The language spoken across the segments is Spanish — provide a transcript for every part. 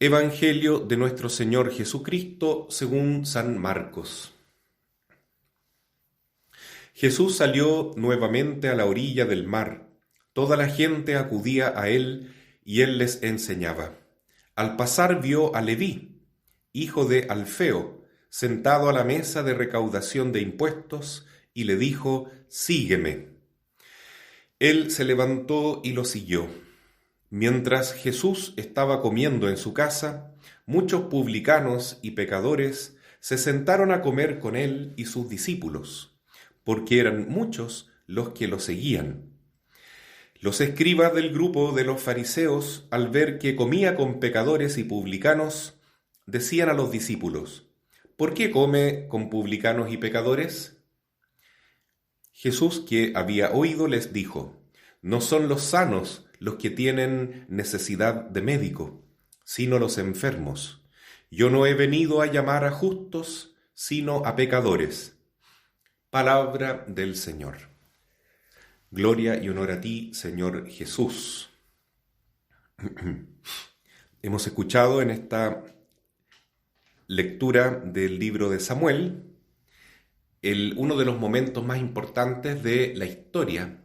Evangelio de nuestro Señor Jesucristo según San Marcos. Jesús salió nuevamente a la orilla del mar. Toda la gente acudía a él y él les enseñaba. Al pasar vio a Leví, hijo de Alfeo, sentado a la mesa de recaudación de impuestos, y le dijo: «Sígueme». Él se levantó y lo siguió. Mientras Jesús estaba comiendo en su casa, muchos publicanos y pecadores se sentaron a comer con él y sus discípulos, porque eran muchos los que lo seguían. Los escribas del grupo de los fariseos, al ver que comía con pecadores y publicanos, decían a los discípulos: «¿Por qué come con publicanos y pecadores?». Jesús, que había oído, les dijo: «No son los sanos los que tienen necesidad de médico, sino los enfermos. Yo no he venido a llamar a justos, sino a pecadores». Palabra del Señor. Gloria y honor a ti, Señor Jesús. Hemos escuchado en esta lectura del libro de Samuel uno de los momentos más importantes de la historia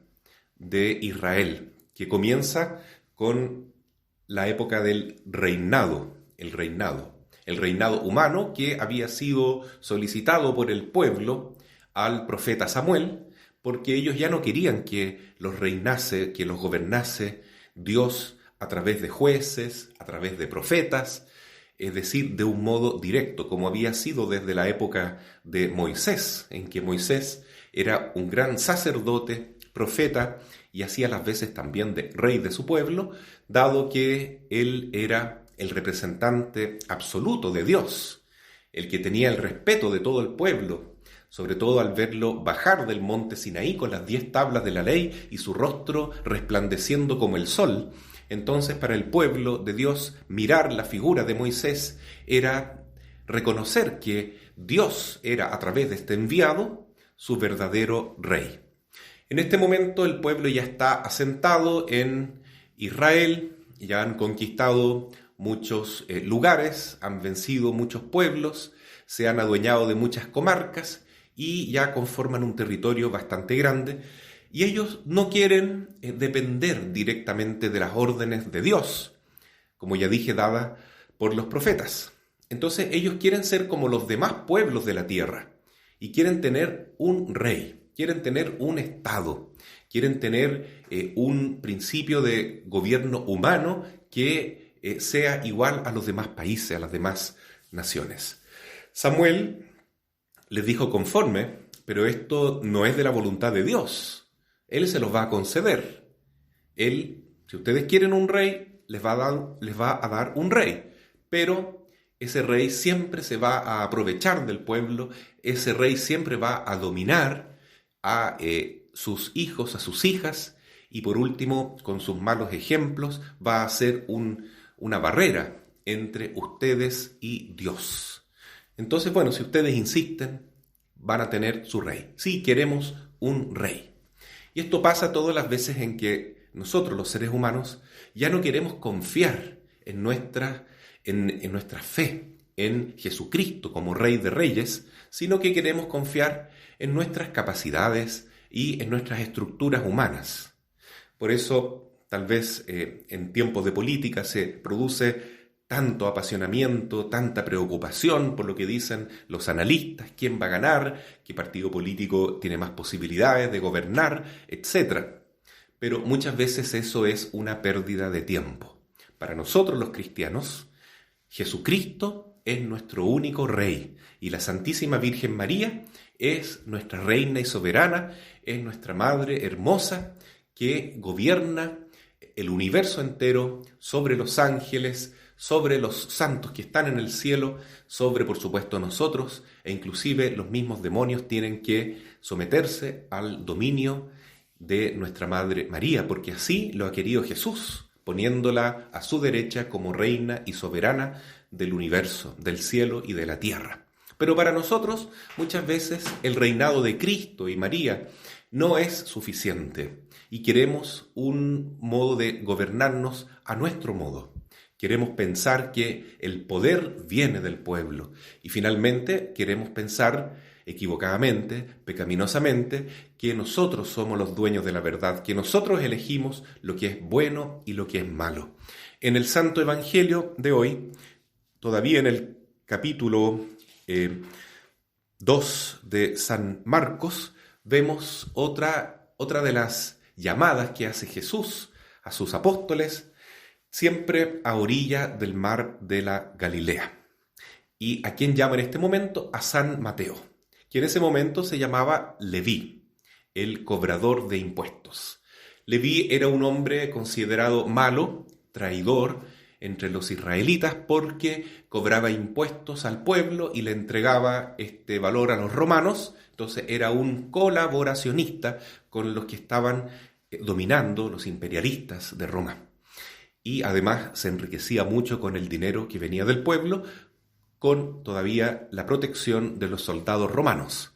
de Israel, que comienza con la época del reinado, el reinado humano que había sido solicitado por el pueblo al profeta Samuel, porque ellos ya no querían que los reinase, que los gobernase Dios a través de jueces, a través de profetas, es decir, de un modo directo, como había sido desde la época de Moisés, en que Moisés era un gran sacerdote, profeta, y hacía las veces también de rey de su pueblo, dado que él era el representante absoluto de Dios, el que tenía el respeto de todo el pueblo, sobre todo al verlo bajar del monte Sinaí con las 10 tablas de la ley y su rostro resplandeciendo como el sol. Entonces, para el pueblo de Dios, mirar la figura de Moisés era reconocer que Dios era, a través de este enviado, su verdadero rey. En este momento el pueblo ya está asentado en Israel, ya han conquistado muchos lugares, han vencido muchos pueblos, se han adueñado de muchas comarcas y ya conforman un territorio bastante grande. Y ellos no quieren depender directamente de las órdenes de Dios, como ya dije, dadas por los profetas. Entonces ellos quieren ser como los demás pueblos de la tierra y quieren tener un rey, quieren tener un estado, quieren tener un principio de gobierno humano que sea igual a los demás países, a las demás naciones. Samuel les dijo: conforme, pero esto no es de la voluntad de Dios. Él se los va a conceder. Él, si ustedes quieren un rey, les va a dar un rey. Pero ese rey siempre se va a aprovechar del pueblo, ese rey siempre va a dominar a sus hijos, a sus hijas, y por último, con sus malos ejemplos, va a ser una barrera entre ustedes y Dios. Entonces, bueno, si ustedes insisten, van a tener su rey. Sí, queremos un rey. Y esto pasa todas las veces en que nosotros, los seres humanos, ya no queremos confiar en nuestra fe, en Jesucristo como Rey de Reyes, sino que queremos confiar en nuestras capacidades y en nuestras estructuras humanas. Por eso, tal vez en tiempos de política se produce tanto apasionamiento, tanta preocupación por lo que dicen los analistas, quién va a ganar, qué partido político tiene más posibilidades de gobernar, etc. Pero muchas veces eso es una pérdida de tiempo. Para nosotros los cristianos, Jesucristo es nuestro único Rey y la Santísima Virgen María es nuestra Reina y Soberana, es nuestra Madre hermosa que gobierna el universo entero sobre los ángeles, sobre los santos que están en el cielo, sobre, por supuesto, nosotros, e inclusive los mismos demonios tienen que someterse al dominio de nuestra Madre María, porque así lo ha querido Jesús, poniéndola a su derecha como reina y soberana del universo, del cielo y de la tierra. Pero para nosotros, muchas veces, el reinado de Cristo y María no es suficiente y queremos un modo de gobernarnos a nuestro modo. Queremos pensar que el poder viene del pueblo y finalmente queremos pensar equivocadamente, pecaminosamente, que nosotros somos los dueños de la verdad, que nosotros elegimos lo que es bueno y lo que es malo. En el Santo Evangelio de hoy, todavía en el capítulo 2 de San Marcos, vemos otra de las llamadas que hace Jesús a sus apóstoles, siempre a orilla del mar de la Galilea. ¿Y a quién llama en este momento? A San Mateo, que en ese momento se llamaba Leví, el cobrador de impuestos. Leví era un hombre considerado malo, traidor entre los israelitas, porque cobraba impuestos al pueblo y le entregaba este valor a los romanos. Entonces era un colaboracionista con los que estaban dominando, los imperialistas de Roma. Y además se enriquecía mucho con el dinero que venía del pueblo, con todavía la protección de los soldados romanos.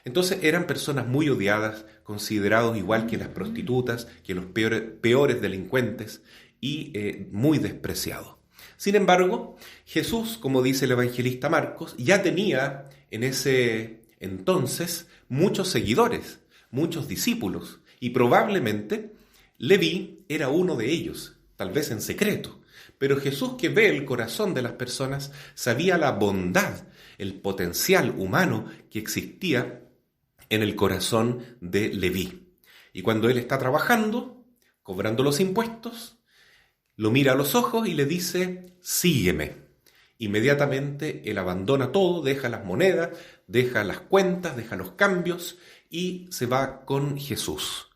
Entonces eran personas muy odiadas, considerados igual que las prostitutas, que los peores delincuentes y muy despreciados. Sin embargo, Jesús, como dice el evangelista Marcos, ya tenía en ese entonces muchos seguidores, muchos discípulos, y probablemente Leví era uno de ellos, tal vez en secreto. Pero Jesús, que ve el corazón de las personas, sabía la bondad, el potencial humano que existía en el corazón de Leví. Y cuando él está trabajando, cobrando los impuestos, lo mira a los ojos y le dice, sígueme. Inmediatamente él abandona todo, deja las monedas, deja las cuentas, deja los cambios y se va con Jesús.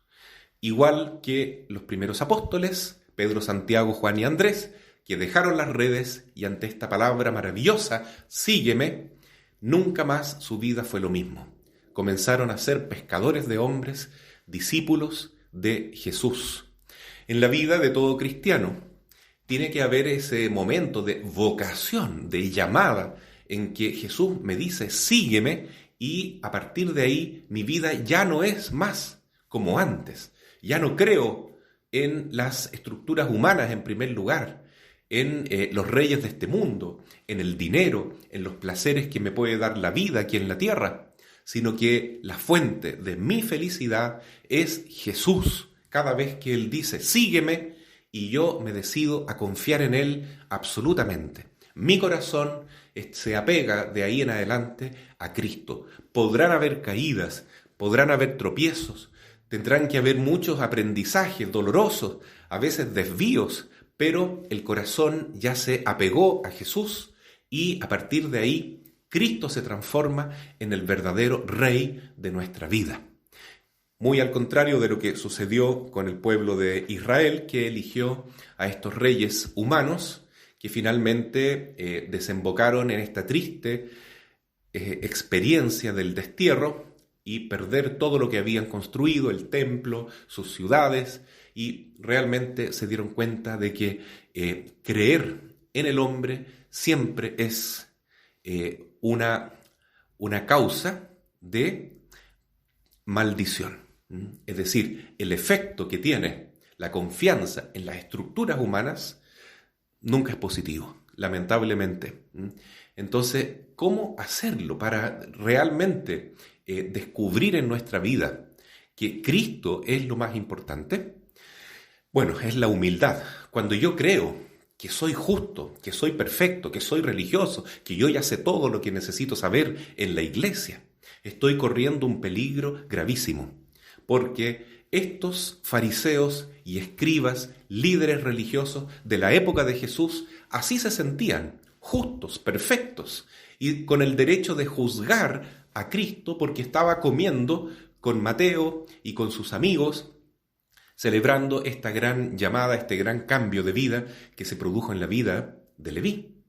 Igual que los primeros apóstoles, Pedro, Santiago, Juan y Andrés, que dejaron las redes y ante esta palabra maravillosa, sígueme, nunca más su vida fue lo mismo. Comenzaron a ser pescadores de hombres, discípulos de Jesús. En la vida de todo cristiano tiene que haber ese momento de vocación, de llamada, en que Jesús me dice, sígueme, y a partir de ahí mi vida ya no es más como antes. Ya no creo en las estructuras humanas en primer lugar, en los reyes de este mundo, en el dinero, en los placeres que me puede dar la vida aquí en la tierra, sino que la fuente de mi felicidad es Jesús. Cada vez que Él dice, sígueme, y yo me decido a confiar en Él absolutamente. Mi corazón se apega de ahí en adelante a Cristo. Podrán haber caídas, podrán haber tropiezos, tendrán que haber muchos aprendizajes dolorosos, a veces desvíos, pero el corazón ya se apegó a Jesús y a partir de ahí Cristo se transforma en el verdadero Rey de nuestra vida. Muy al contrario de lo que sucedió con el pueblo de Israel, que eligió a estos reyes humanos que finalmente desembocaron en esta triste experiencia del destierro y perder todo lo que habían construido, el templo, sus ciudades, y realmente se dieron cuenta de que creer en el hombre siempre es una causa de maldición. Es decir, el efecto que tiene la confianza en las estructuras humanas nunca es positivo, lamentablemente. Entonces, ¿cómo hacerlo para realmente descubrir en nuestra vida que Cristo es lo más importante? Bueno, es la humildad. Cuando yo creo que soy justo, que soy perfecto, que soy religioso, que yo ya sé todo lo que necesito saber en la iglesia, estoy corriendo un peligro gravísimo, porque estos fariseos y escribas, líderes religiosos de la época de Jesús, así se sentían, justos, perfectos, y con el derecho de juzgar a Cristo porque estaba comiendo con Mateo y con sus amigos, celebrando esta gran llamada, este gran cambio de vida que se produjo en la vida de Leví.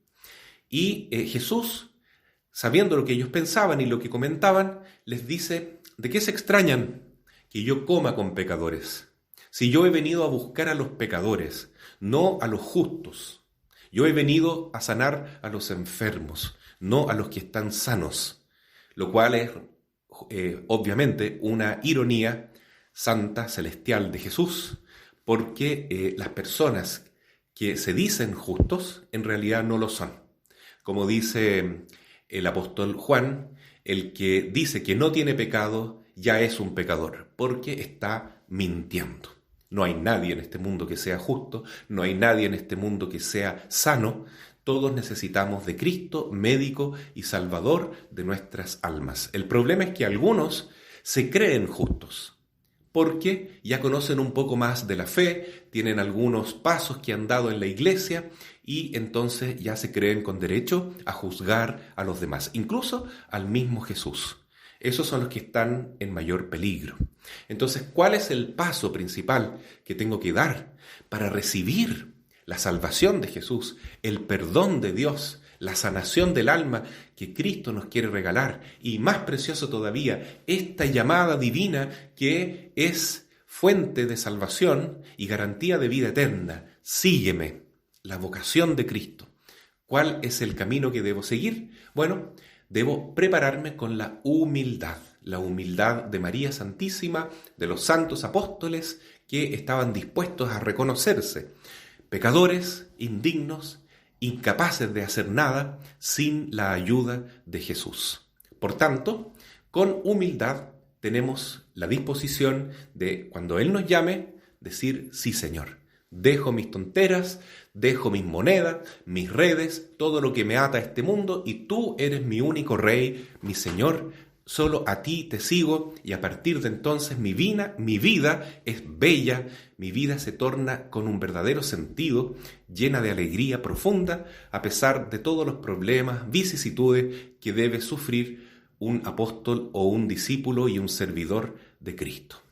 Y Jesús, sabiendo lo que ellos pensaban y lo que comentaban, les dice, ¿de qué se extrañan que yo coma con pecadores? Si yo he venido a buscar a los pecadores, no a los justos. Yo he venido a sanar a los enfermos, no a los que están sanos, lo cual es obviamente una ironía santa, celestial de Jesús, porque las personas que se dicen justos, en realidad no lo son. Como dice el apóstol Juan, el que dice que no tiene pecado ya es un pecador, porque está mintiendo. No hay nadie en este mundo que sea justo, no hay nadie en este mundo que sea sano. Todos necesitamos de Cristo, médico y salvador de nuestras almas. El problema es que algunos se creen justos, porque ya conocen un poco más de la fe, tienen algunos pasos que han dado en la iglesia y entonces ya se creen con derecho a juzgar a los demás, incluso al mismo Jesús. Esos son los que están en mayor peligro. Entonces, ¿cuál es el paso principal que tengo que dar para recibir la salvación de Jesús, el perdón de Dios, la sanación del alma que Cristo nos quiere regalar? Y más precioso todavía, esta llamada divina que es fuente de salvación y garantía de vida eterna. Sígueme, la vocación de Cristo. ¿Cuál es el camino que debo seguir? Bueno, debo prepararme con la humildad de María Santísima, de los santos apóstoles que estaban dispuestos a reconocerse pecadores, indignos, incapaces de hacer nada sin la ayuda de Jesús. Por tanto, con humildad tenemos la disposición de, cuando Él nos llame, decir, sí, Señor. Dejo mis tonteras, dejo mis monedas, mis redes, todo lo que me ata a este mundo, y tú eres mi único Rey, mi Señor. Solo a ti te sigo, y a partir de entonces mi vida es bella, mi vida se torna con un verdadero sentido, llena de alegría profunda, a pesar de todos los problemas, vicisitudes que debe sufrir un apóstol o un discípulo y un servidor de Cristo.